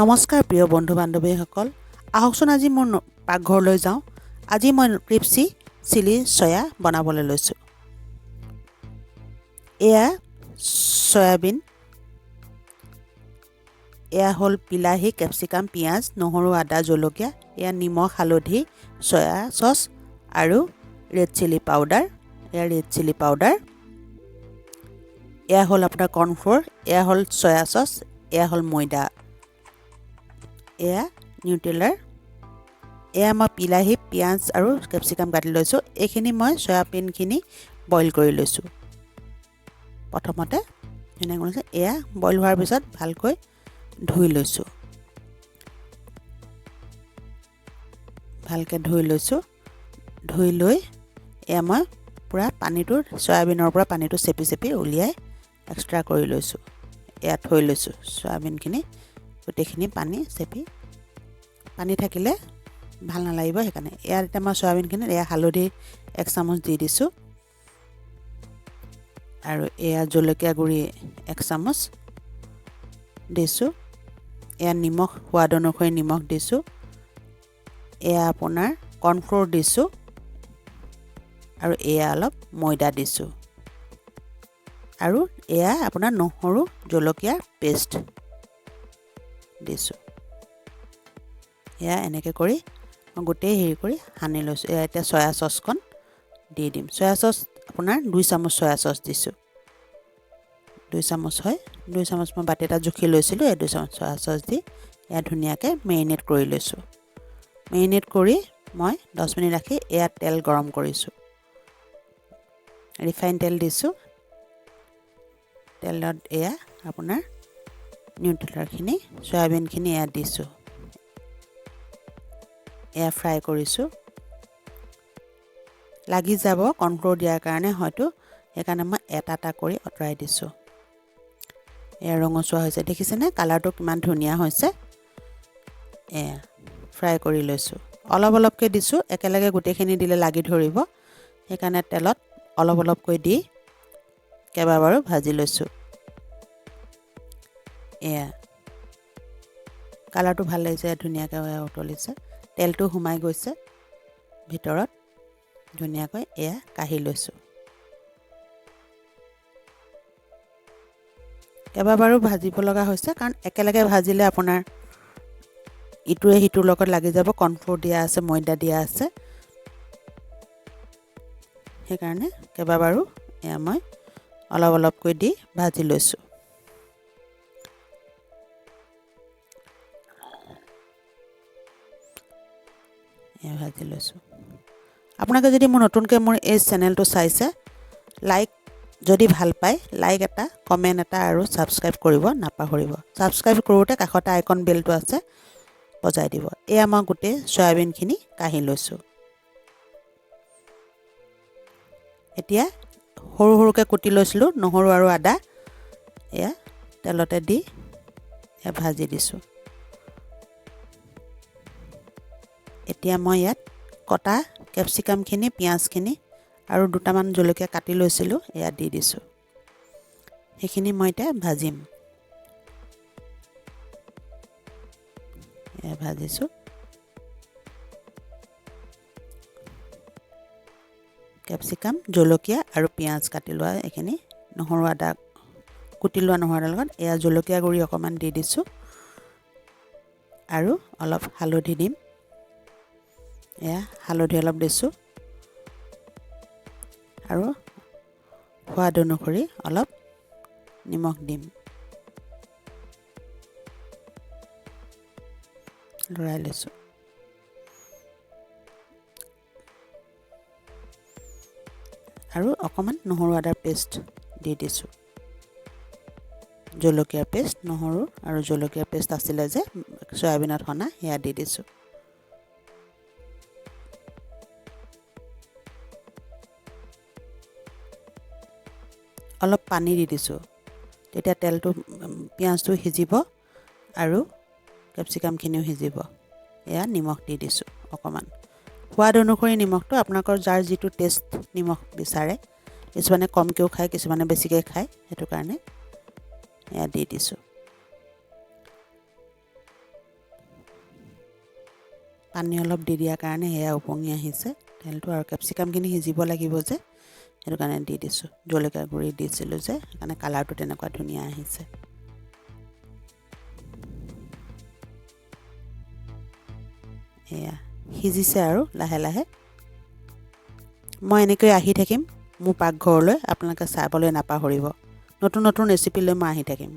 নমস্কাৰ প্ৰিয় বন্ধু বান্ধৱীসকল আহকচোন আজি মোৰ পাকঘৰলৈ যাওঁ আজি মই ক্ৰিপসি চিলি সয়া বনাবলৈ লৈছো এয়া সয়াবিন এয়া হল বিলাহী ক্যাপসিকাম পিয়াজ নহৰু আদা জলকীয়া এয়া নিমখ হালধি সয়া সস আৰু ৰেড চিলি পাউডাৰ এয়া হল আপোনাৰ কৰ্নফ্লোৰ এয়া হল সয়া সস এয়া হল ময়দা এয়া নিউট্ৰেলাৰ এয়া মই বিলাহী পিয়াজ আৰু ক্যাপসিকাম কাটি লৈছো এইখিনি মই সয়াবিনখিনি বইল কৰি লৈছো প্ৰথমতে এয়া বইল হোৱাৰ পিছত ভালকৈ ধুই লৈছো ধুই লৈ এয়া মই পুৰা পানীটো সয়াবিনৰ পৰা পানীটো চেপি উলিয়াই এক্সট্ৰা কৰি লৈছো এয়া থৈ লৈছো সয়াবিনখিনি গোটেইখিনি পানী চেপি পানী থাকিলে ভাল নালাগিব সেইকাৰণে এয়া এটা মই সয়াবিনখিনি এয়া হালধি 1 চামুচ দি দিছো আৰু এয়া জলকীয়া গুৰি 1 চামুচ দিছো এয়া নিমখ সোৱাদ অনুসৰি নিমখ দিছো এয়া আপোনাৰ কৰ্নফ্লোৰ দিছো আৰু এয়া অলপ ময়দা দিছো আৰু এয়া আপোনাৰ নহৰু জলকীয়া পেষ্ট দিছো এয়া এনেকৈ কৰি গোটেই হেৰি কৰি হানি লৈছো এয়া এতিয়া সয়া সসকন দি দিম সয়া সস আপোনাৰ 2 চামুচ সয়া সস দিছো 2 চামুচ হয় 2 চামুচ মই বাটি এটা জুখি লৈছিলো এই 2 চামুচ সয়া সস দি এয়া ধুনিয়াকৈ মেৰিনেট কৰি লৈছো মেৰিনেট কৰি মই 10 মিনিট ৰাখি এয়া তেল গৰম কৰিছো ৰিফাইন তেল দিছো তেলত এয়া আপোনাৰ নিউট্ৰেলাৰখিনি সয়াবিনখিনি এয়া দিছো এয়া ফ্ৰাই কৰিছো লাগি যাব কৰ্নফ্লোৰ দিয়াৰ কাৰণে হয়তো সেইকাৰণে মই এটা কৰি অতৰাই দিছো এয়া ৰঙচুৱা হৈছে দেখিছেনে কালাৰটো কিমান ধুনিয়া হৈছে এয়া ফ্ৰাই কৰি লৈছো অলপকৈ দিছো একেলগে গোটেইখিনি দিলে লাগি ধৰিব সেইকাৰণে তেলত অলপকৈ দি কেইবাবাৰো ভাজি লৈছো এয়া কালাৰটো ভাল লাগিছে ধুনিয়াকৈ উতলিছে তেলটো হুমাই গৈছে ভিতৰত ধুনিয়াকৈ এয়া কাঢ়ি লৈছো কেইবাবাৰো ভাজিব লগা হৈছে কাৰণ একেলগে ভাজিলে আপোনাৰ ইটোৱে হিটোৰ লগত লাগি যাব কৰ্নফ্লোৰ দিয়া আছে ময়দা দিয়া আছে সেইকাৰণে কেইবাবাৰো এয়া মই অলপকৈ দি ভাজি লৈছো ভাজি লৈছো আপোনালোকে যদি মোৰ নতুনকৈ মোৰ এই চেনেলটো চাইছে লাইক যদি ভাল পায় লাইক এটা কমেন্ট এটা আৰু সাবস্ক্ৰাইব কৰিব নাপাহৰিব সাবস্ক্ৰাইব কৰোতে কাষতে আইকন বেলটো আছে বজাই দিব এয়া মই গোটেই সয়াবিনখিনি কাঢ়ি লৈছো এতিয়া সৰুকৈ কুটি লৈছিলো নহৰু আৰু আদা এয়া তেলতে দি এয়া ভাজি দিছো এতিয়া মই ইয়াত কটা ক্যাপসিকামখিনি পিয়াজখিনি আৰু দুটামান জলকীয়া কাটি লৈছিলো এয়া দি দিছো সেইখিনি মই এতিয়া ভাজিম এয়া ভাজিছো ক্যাপসিকাম জলকীয়া আৰু পিয়াজ কাটি লোৱা এইখিনি নহৰু আদা কুটি লোৱা নহৰু আদাৰ লগত এয়া জলকীয়া গুৰি অকমান দি দিছো আৰু অলপ হালধি দিম এয়া হালধি অলপ দিছো আৰু সোৱাদ অনুসৰি অলপ নিমখ দিম লৰাই লৈছো আৰু অকমান নহৰু আদাৰ পেষ্ট দি দিছো জলকীয়াৰ পেষ্ট নহৰু আৰু জলকীয়াৰ পেষ্ট আছিল যে সয়াবিনত হনা হেয়া দি দিছো অলপ পানী দি দিছো তেতিয়া তেলটো পিয়াজটো সিজিব আৰু ক্যাপসিকামখিনিও সিজিব এয়া নিমখ দি দিছো অকমান সোৱাদ অনুসৰি নিমখটো আপোনালোকৰ যাৰ যিটো টেষ্ট নিমখ বিচাৰে কিছুমানে কমকেও খায় কিছুমানে বেছিকৈ খায় হেতু কাৰণে এয়া দি দিছো পানী অলপ দি দিয়াৰ কাৰণে এয়া উপঙি আহিছে তেলটো আৰু কেপচিকামখিনি সিজিব লাগিব যে সেইটো কাৰণে দি দিছোঁ জলকীয়া গুড়ি দিছিলোঁ যে সেইকাৰণে কালাৰটো তেনেকুৱা ধুনীয়া আহিছে এয়া সিজিছে আৰু লাহে লাহে মই এনেকৈ আহি থাকিম মোৰ পাকঘৰলৈ আপোনালোকে চাবলৈ নাপাহৰিব নতুন নতুন ৰেচিপি লৈ মই আহি থাকিম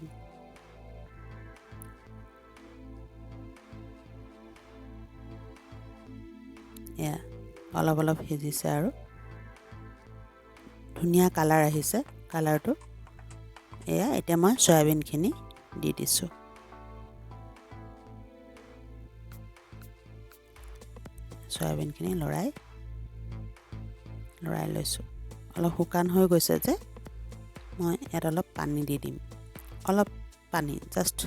এয়া অলপ অলপ সিজিছে আৰু ধুনীয়া কালাৰ আহিছে কালাৰটো এয়া এতিয়া মই সয়াবিনখিনি দি দিছোঁ সয়াবিনখিনি লৰাই লৈছোঁ অলপ শুকান হৈ গৈছে যে মই ইয়াত অলপ পানী দি দিম অলপ পানী জাষ্ট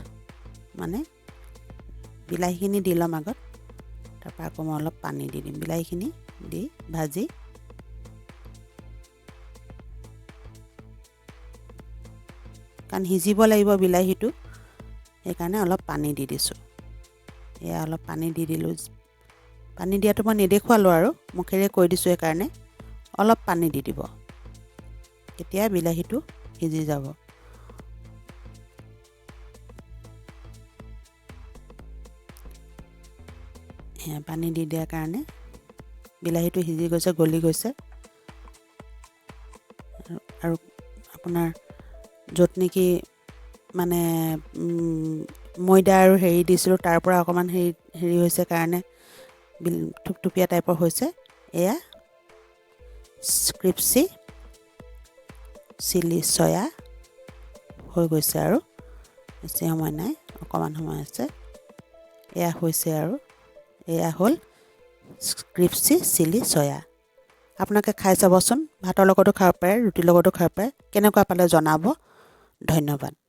মানে বিলাহীখিনি দি ল'ম আগত তাৰপৰা আকৌ মই অলপ পানী দি দিম বিলাহীখিনি দি ভাজি কাৰণ সিজিব লাগিব বিলাহীটো সেইকাৰণে অলপ পানী দি দিছোঁ এয়া অলপ পানী দি দিলোঁ পানী দিয়াটো মই নেদেখুৱালোঁ আৰু মুখেৰে কৈ দিছোঁ সেইকাৰণে অলপ পানী দি দিব তেতিয়া বিলাহীটো সিজি যাব পানী দি দিয়াৰ কাৰণে বিলাহীটো সিজি গৈছে গলি গৈছে আৰু আপোনাৰ য'ত নেকি মানে ময়দা আৰু হেৰি দিছিলোঁ তাৰ পৰা অকণমান হেৰি হৈছে কাৰণে থুপথুপীয়া টাইপৰ হৈছে এয়া ক্ৰিপচি চিলি সয়া হৈ গৈছে আৰু বেছি সময় নাই অকণমান সময় আছে এয়া হৈছে আৰু এয়া হ'ল ক্ৰিপচি চিলি সয়া আপোনালোকে খাই চাবচোন ভাতৰ লগতো খাব পাৰে ৰুটিৰ লগতো খাব পাৰে কেনেকুৱা পালে জনাব ধন্যবাদ